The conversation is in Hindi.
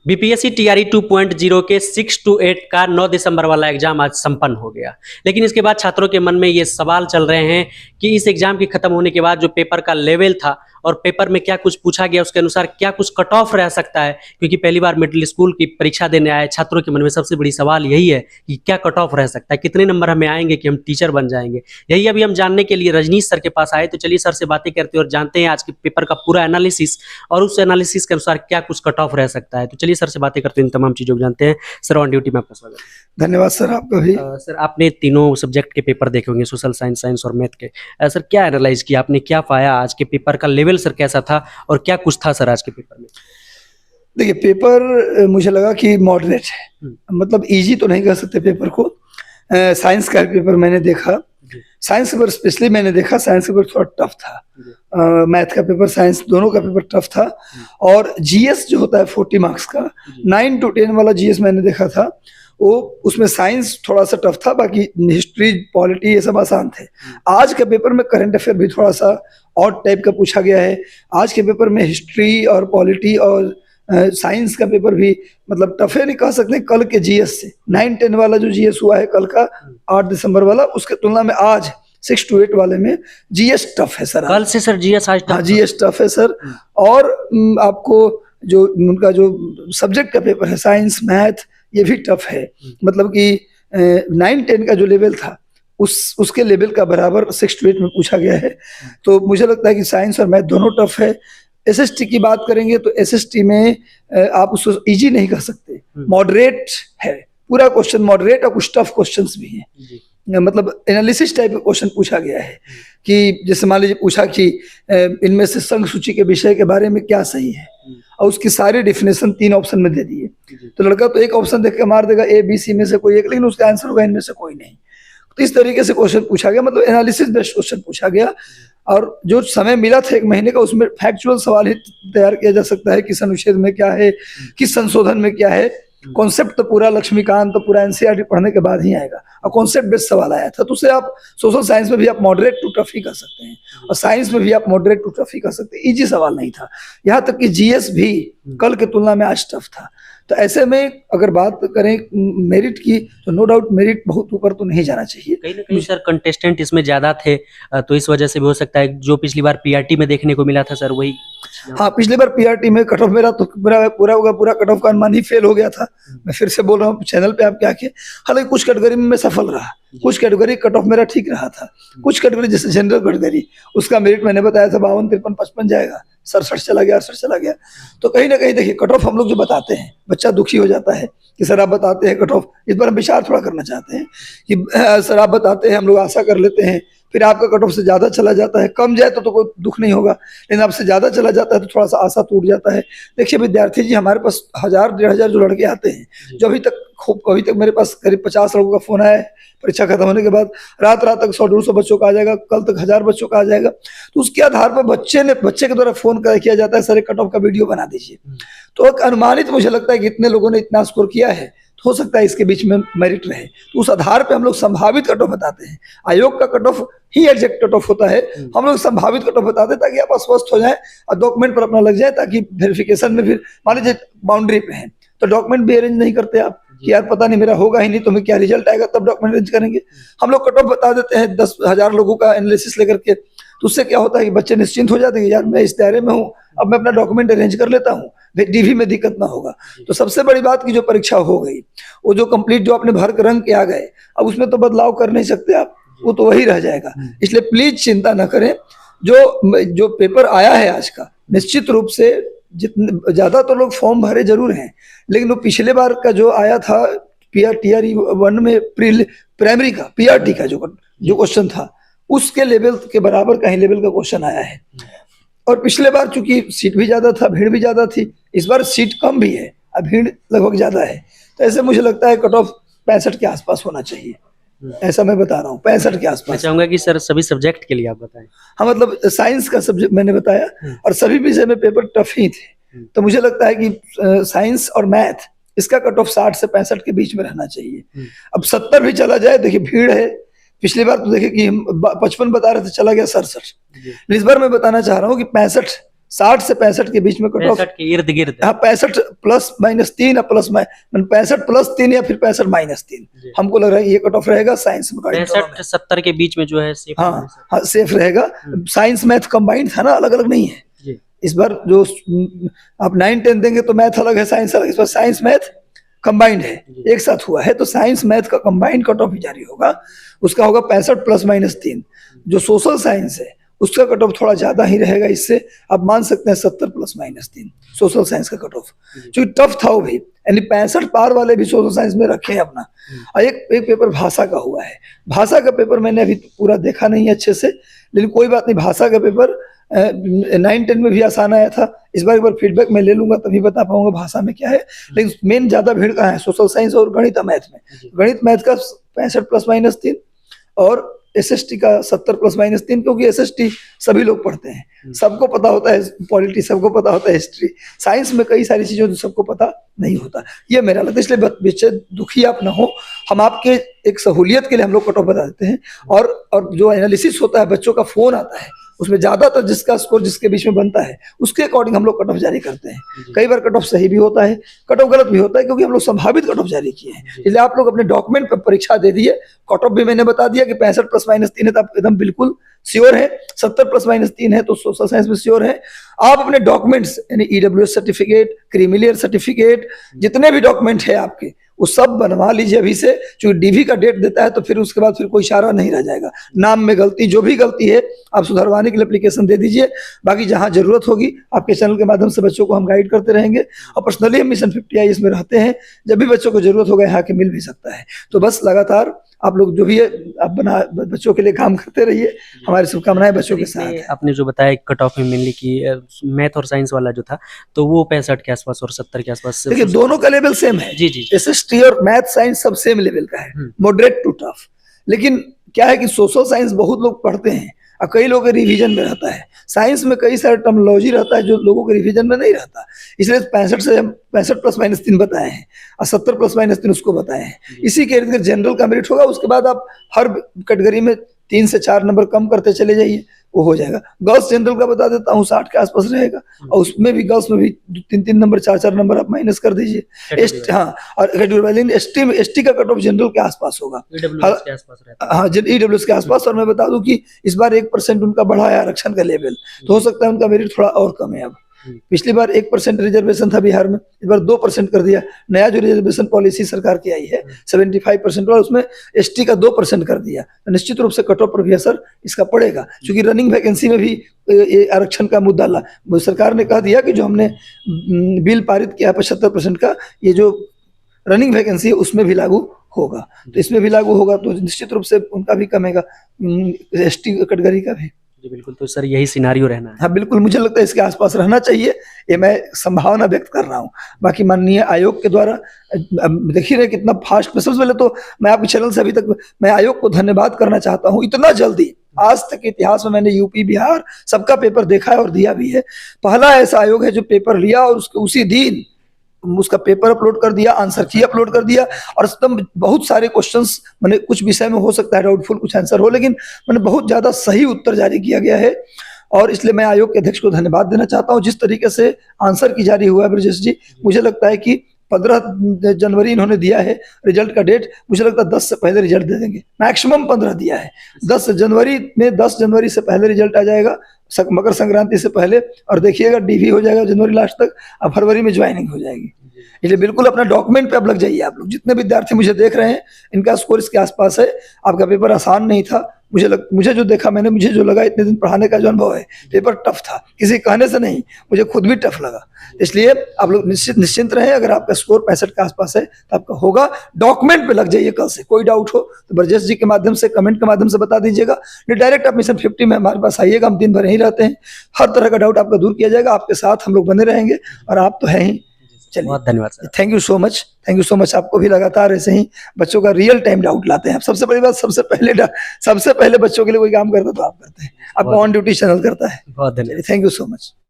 बीपीएससी टीआरई 2.0 के 6 to 8 का 9 दिसंबर वाला एग्जाम आज संपन्न हो गया। लेकिन इसके बाद छात्रों के मन में ये सवाल चल रहे हैं कि इस एग्जाम के खत्म होने के बाद जो पेपर का लेवल था और पेपर में क्या कुछ पूछा गया उसके अनुसार क्या कुछ कट ऑफ रह सकता है, क्योंकि पहली बार मिडिल स्कूल की परीक्षा देने आए छात्रों के मन में सबसे बड़ी सवाल यही है कि क्या कट ऑफ रह सकता है, कितने नंबर हमें आएंगे कि हम टीचर बन जाएंगे। यही अभी हम जानने के लिए रजनीश सर के पास आए, तो चलिए सर से बातें करते हैं और जानते हैं आज के पेपर का पूरा एनालिसिस और उस एनालिसिस के अनुसार क्या कुछ कट ऑफ रह सकता है। तो चलिए सर से बातें करते हैं, इन तमाम चीजों को जानते हैं। सर ऑन ड्यूटी में आपका स्वागत। धन्यवाद सर, आपका भी। सर आपने तीनों सब्जेक्ट के पेपर देखे होंगे, सोशल साइंस, साइंस और मैथ के। सर क्या एनालाइज किया आपने, क्या पाया आज के पेपर का लेवल सर कैसा था और क्या कुछ था सर आज के पेपर में? देखिए, पेपर मुझे लगा कि मॉडरेट है, मतलब इजी तो नहीं कह सकते पेपर को। साइंस का पेपर मैंने देखा, साइंस पेपर स्पेशली मैंने देखा, साइंस का पेपर थोड़ा टफ था। मैथ का पेपर, साइंस दोनों का पेपर टफ था। और जीएस जो होता है 40 मार्क्स का, 9 to 10 वाला जीएस मैंने देखा था, वो उसमें साइंस थोड़ा सा टफ था, बाकी हिस्ट्री, पॉलिटी ये सब आसान थे। आज के पेपर में करंट अफेयर भी थोड़ा सा ऑड टाइप का पूछा गया है। आज के पेपर में हिस्ट्री और पॉलिटी और साइंस का पेपर भी मतलब टफ है, नहीं कह सकते। कल के जीएस से 9-10 वाला जो जीएस हुआ है कल का 8 दिसंबर वाला, उसके तुलना में आज 6 to 8 वाले में जीएस टफ है सर। कल से सर जीएस आज टफ? हाँ, जीएस टफ है सर। और आपको जो उनका जो सब्जेक्ट का पेपर है, साइंस, मैथ, ये भी टफ है। मतलब कि 9-10 का जो लेवल था उसके लेवल का बराबर 6 to 8 में पूछा गया है। तो मुझे लगता है कि साइंस और मैथ दोनों टफ है। एसएसटी की बात करेंगे तो एसएसटी में आप उसको इजी नहीं कह सकते, मॉडरेट है। पूरा क्वेश्चन मॉडरेट और कुछ टफ क्वेश्चंस भी हैं। मतलब एनालिसिस टाइप का क्वेश्चन पूछा गया है कि जैसे मान लीजिए पूछा कि इनमें से संघ सूची के विषय के बारे में क्या सही है, और उसकी सारी डिफिनेशन 3 ऑप्शन में दे दिए। तो लड़का तो एक ऑप्शन देख के मार देगा ए बी सी में से कोई एक, लेकिन उसका आंसर होगा इनमें से कोई नहीं। तो इस तरीके से क्वेश्चन पूछा गया, मतलब एनालिसिस बेस्ड क्वेश्चन पूछा गया। और जो समय मिला था 1 महीने का, उसमें फैक्चुअल सवाल ही तैयार किया जा सकता है, किस अनुच्छेद में क्या है, किस संशोधन में क्या है। कॉन्सेप्ट तो पूरा लक्ष्मीकांत तो पूरा एनसीईआरटी पढ़ने के बाद ही आएगा, और कॉन्सेप्ट बेस्ड सवाल आया था। तो उसे आप सोशल साइंस में भी आप मॉडरेट टू टफ ही कर सकते हैं, और साइंस में भी आप मॉडरेट टू टफ ही कर सकते हैं। इजी सवाल नहीं था। यहाँ तक कि जीएस भी कल के तुलना में आज टफ था। तो ऐसे में अगर बात करें मेरिट की, तो नो डाउट मेरिट बहुत ऊपर तो नहीं जाना चाहिए। कहीं ना कहीं सर कंटेस्टेंट इसमें ज्यादा थे, तो इस वजह से भी हो सकता है जो पिछली बार पीआरटी में देखने को मिला था सर वही। हाँ, पिछली बार पीआरटी में कट ऑफ मेरा तो पूरा कट ऑफ का अनुमान ही फेल हो गया था। मैं फिर से बोल रहा हूँ चैनल पे, आप क्या किए। हालांकि कुछ कैटेगरी में मैं सफल रहा, कुछ कैटेगरी कट ऑफ मेरा ठीक रहा था। कुछ कैटेगरी जैसे जनरल कैटेगरी, उसका मेरिट मैंने बताया था 52, 53, 55 जाएगा, 67 चला गया, 68 चला गया। तो कहीं ना कहीं देखिए, कट ऑफ हम लोग जो बताते हैं, बच्चा दुखी हो जाता है कि सर आप बताते हैं कट ऑफ। इस बार हम विचार थोड़ा करना चाहते हैं कि सर आप बताते हैं, हम लोग आशा कर लेते हैं, फिर आपका कट ऑफ से ज्यादा चला जाता है। कम जाए तो कोई दुख नहीं होगा, लेकिन आपसे ज्यादा चला जाता है तो थोड़ा सा आशा टूट जाता है। देखिए विद्यार्थी जी, हमारे पास 1000-1500 जो लड़के आते हैं, जो अभी तक मेरे पास करीब 50 लोगों का फोन आया है परीक्षा खत्म होने के बाद। रात तक 100-150 बच्चों का आ जाएगा, कल तक 1000 बच्चों का आ जाएगा। तो उसके आधार पर बच्चे के द्वारा फोन किया जाता है, सर कट ऑफ का वीडियो बना दीजिए। तो एक अनुमानित मुझे लगता है कि इतने लोगों ने इतना स्कोर किया है, तो हो सकता है इसके बीच में मेरिट रहे। तो उस आधार पे हम लोग संभावित कट ऑफ बताते हैं। आयोग का कट ऑफ ही एग्जैक्ट कट ऑफ होता है, हम लोग संभावित कट ऑफ बताते हैं ताकि आप अस्वस्थ हो जाए और डॉक्यूमेंट पर अपना लग जाए, ताकि वेरिफिकेशन में फिर मान लीजिए बाउंड्री पे हैं तो डॉक्यूमेंट भी अरेंज नहीं करते आप कि यार पता नहीं मेरा होगा ही नहीं, तो मैं क्या रिजल्ट आएगा तब डॉक्यूमेंट अरेंज करेंगे। हम लोग कट ऑफ बता देते हैं 10,000 लोगों का एनालिसिस लेकर के। तो उससे क्या होता है कि बच्चे निश्चिंत हो जाते हैं, यार मैं इस दायरे में हूँ, अब मैं अपना डॉक्यूमेंट अरेंज कर लेता हूँ, डीवी में दिक्कत ना होगा। तो सबसे बड़ी बात की जो परीक्षा हो गई, वो जो कंप्लीट जो आपने भर के रंग के आ गए, अब उसमें तो बदलाव कर नहीं सकते आप, वो तो वही रह जाएगा। इसलिए प्लीज चिंता ना करें। जो पेपर आया है आज का, निश्चित रूप से जितने ज्यादा तो लोग फॉर्म भरे जरूर हैं, लेकिन वो पिछले बार का जो आया था टीआरई 1 में प्राइमरी का पीआरटी का जो क्वेश्चन था, उसके लेवल के बराबर का ही लेवल का क्वेश्चन आया है। और पिछले बार चूंकि सीट भी ज्यादा था, भीड़ भी ज्यादा थी, इस बार सीट कम भी है और भीड़ लगभग ज्यादा है। तो ऐसे मुझे लगता है कट ऑफ 65 के आसपास होना चाहिए, ऐसा मैं बता रहा हूँ, 65 के आसपास। मैं चाहूंगा कि सर सभी सब्जेक्ट के लिए आप बताएं। हाँ, मतलब साइंस का सब्जेक्ट मैंने बताया, और सभी विषय में पेपर टफ ही थे। तो मुझे लगता है कि साइंस और मैथ, इसका कट ऑफ 60 से 65 के बीच में रहना चाहिए। अब 70 भी चला जाए, देखिए भीड़ है। पिछली बार तो देखिए कि हम 55 बता रहे थे, चला गया 67। इस बार मैं बताना चाह रहा हूँ कि 65 60 से 65 के बीच में कट ऑफ, 65 के इर्द गिर्द। हाँ 65 प्लस माइनस 3 या प्लस 65 प्लस 3 या फिर 65 माइनस 3, जी। हमको लग रहा है ये कट ऑफ रहेगा साइंस में। 65-70 के बीच में जो है सेफ हाँ हाँ सेफ रहेगा। साइंस मैथ कंबाइंड था ना, अलग अलग नहीं है। जी। इस बार जो आप 9-10 देंगे तो मैथ अलग है, साइंस अलग, इस बार साइंस मैथ कंबाइंड है, एक साथ हुआ है, तो साइंस मैथ का कंबाइंड कट ऑफ ही जारी होगा। उसका होगा 65 प्लस माइनस 3। जो सोशल साइंस है उसका कट ऑफ थोड़ा ज्यादा ही रहेगा, इससे आप मान सकते हैं 70 प्लस माइनस 3 सोशल साइंस का कट ऑफ, क्योंकि टफ था वो भी, यानी 65 पार वाले भी सोशल साइंस में रखे हैं अपना। और एक पेपर भाषा का हुआ है, भाषा का पेपर मैंने अभी पूरा देखा नहीं है अच्छे से, लेकिन कोई बात नहीं, भाषा का पेपर 9-10 में भी आसान आया था। इस बार एक बार फीडबैक मैं ले लूंगा तभी बता पाऊंगा भाषा में क्या है, लेकिन मेन ज्यादा भीड़ कहाँ है, सोशल साइंस और गणित मैथ में। गणित मैथ का 65 प्लस माइनस 3 और एसएसटी का 70 प्लस माइनस 3, क्योंकि एसएसटी सभी लोग पढ़ते हैं, सबको पता होता है पॉलिटी, सबको पता होता है हिस्ट्री। साइंस में कई सारी चीजों जो सबको पता नहीं होता, ये मेरा लगता है। इसलिए बच्चे दुखी आप ना हो, हम आपके एक सहूलियत के लिए हम लोग कट ऑफ बता देते हैं। और जो एनालिसिस होता है, बच्चों का फोन आता है, उसमें ज्यादातर जिसका स्कोर जिसके बीच में बनता है उसके अकॉर्डिंग हम लोग कट ऑफ जारी करते हैं। कई बार कट ऑफ सही भी होता है, कट ऑफ गलत भी होता है, क्योंकि हम लोग संभावित कट ऑफ जारी किए हैं। इसलिए आप लोग अपने डॉक्यूमेंट पर परीक्षा दे दिए, कट ऑफ भी मैंने बता दिया कि 65 प्लस माइनस 3 है तो आप एकदम बिल्कुल श्योर है, 70 प्लस माइनस 3 है तो सोशल साइंस में श्योर है। आप अपने डॉक्यूमेंट्स यानी ईडब्ल्यूएस सर्टिफिकेट, क्रीमिलियर सर्टिफिकेट, जितने भी डॉक्यूमेंट है आपके वो सब बनवा लीजिए अभी से, क्योंकि डीवी का डेट देता है तो फिर उसके बाद फिर कोई इशारा नहीं रह जाएगा। नाम में गलती, जो भी गलती है आप सुधरवाने के लिए एप्लीकेशन दे दीजिए। बाकी जहां जरूरत होगी आपके चैनल के माध्यम से बच्चों को हम गाइड करते रहेंगे, और पर्सनली हम मिशन 50 IAS में रहते हैं, जब भी बच्चों को जरूरत होगा यहाँ के मिल भी सकता है। तो बस लगातार आप लोग जो भी है आप बच्चों के लिए काम करते रहिए, हमारी शुभकामनाएं बच्चों के साथ है। आपने जो बताया कट ऑफ में मेनली की मैथ और साइंस वाला जो था तो वो 65 के आसपास और 70 के आसपास। देखिए दोनों का लेवल सेम है, जी जी, एसएसटी और मैथ साइंस सब सेम लेवल का है, मॉडरेट टू टफ। लेकिन क्या है कि सोशल साइंस बहुत लोग पढ़ते हैं और कई लोगों के रिवीजन में रहता है, साइंस में कई सारे टर्मिनोलॉजी रहता है जो लोगों के रिवीजन में नहीं रहता, इसलिए 65 से हम 65 प्लस माइनस 3 बताए हैं और 70 प्लस माइनस 3 उसको बताए हैं। इसी के इर्द गिर्द जनरल का मेरिट होगा, उसके बाद आप हर कैटेगरी में 3 से 4 नंबर कम करते चले जाइए, वो हो जाएगा। गर्ल्स जनरल का बता देता हूँ 60 के आसपास रहेगा, और उसमें भी गर्ल्स में भी 3-3 नंबर 4-4 नंबर आप माइनस कर दीजिए। हाँ, और एसटी का कट ऑफ जनरल के आसपास होगा, हाँ ईडब्ल्यूएस के आसपास। और मैं बता दूं कि इस बार 1% उनका बढ़ा है आरक्षण का लेवल, तो हो सकता है उनका मेरिट थोड़ा और कम है अब। पिछली बार 1% रिजर्वेशन था बिहार में, इस बार 2% कर दिया। नया जो रिजर्वेशन पॉलिसी सरकार की आई है 75% वाला, उसमें एसटी का 2% कर दिया, तो निश्चित रूप से कट ऑफ पर भी असर इसका पड़ेगा। क्योंकि रनिंग वैकेंसी में भी ये आरक्षण का मुद्दा ला, सरकार ने कह दिया कि जो हमने बिल पारित किया 75% का, ये जो रनिंग वैकेंसी है उसमें भी लागू होगा, तो इसमें भी लागू होगा, तो निश्चित रूप से उनका भी कमेगा, एसटी कैटेगरी का भी। जी बिल्कुल, तो सर यही सिनारियो रहना है। हाँ बिल्कुल, मुझे लगता है इसके आसपास रहना चाहिए, ये मैं संभावना व्यक्त कर रहा हूँ। बाकी माननीय आयोग के द्वारा देखिए रहे कितना फास्ट में। सबसे पहले तो मैं आपके चैनल से अभी तक मैं आयोग को धन्यवाद करना चाहता हूँ, इतना जल्दी, आज तक के इतिहास में मैंने यूपी बिहार सबका पेपर देखा है और दिया भी है, पहला ऐसा आयोग है जो पेपर लिया और उसके उसी दिन उसका पेपर अपलोड कर दिया, आंसर की अपलोड कर दिया, और एकदम बहुत सारे क्वेश्चंस, मैंने कुछ विषय में हो सकता है डाउटफुल कुछ आंसर हो, लेकिन मैंने बहुत ज्यादा सही उत्तर जारी किया गया है। और इसलिए मैं आयोग के अध्यक्ष को धन्यवाद देना चाहता हूं। जिस तरीके से आंसर की जारी हुआ है ब्रजेश जी, मुझे लगता है कि 15 जनवरी इन्होंने दिया है रिजल्ट का डेट, मुझे लगता है 10 से पहले रिजल्ट दे देंगे, मैक्सिमम 15 दिया है। 10 जनवरी से पहले रिजल्ट आ जाएगा, मकर संक्रांति से पहले, और देखिएगा डीवी हो जाएगा जनवरी लास्ट तक, और फरवरी में ज्वाइनिंग हो जाएगी। इसलिए बिल्कुल अपना डॉक्यूमेंट पे अब लग जाइए आप लोग। जितने विद्यार्थी मुझे देख रहे हैं इनका स्कोर इसके आसपास है। आपका पेपर आसान नहीं था, मुझे जो देखा, मुझे जो लगा, इतने दिन पढ़ाने का जो अनुभव है, पेपर टफ था, किसी कहने से नहीं, मुझे खुद भी टफ लगा। इसलिए आप लोग निश्चिंत रहें, अगर आपका स्कोर 65 के आसपास है तो आपका होगा। डॉक्यूमेंट पे लग जाइए कल से, कोई डाउट हो तो ब्रजेश जी के माध्यम से, कमेंट के माध्यम से बता दीजिएगा, नहीं डायरेक्ट आप मिशन 50 में हमारे पास आइएगा, हम दिन भर यहीं रहते हैं, हर तरह का डाउट आपका दूर किया जाएगा, आपके साथ हम लोग बने रहेंगे, और आप तो हैं ही। चलिए, बहुत धन्यवाद sir. Thank you so much. आपको भी लगातार ऐसे ही बच्चों का रियल टाइम डाउट लाते हैं। सबसे बड़ी बात, सबसे पहले बच्चों के लिए कोई काम करता तो आप करते हैं, आपका ऑन ड्यूटी चैनल करता है। बहुत धन्यवाद, थैंक यू सो मच।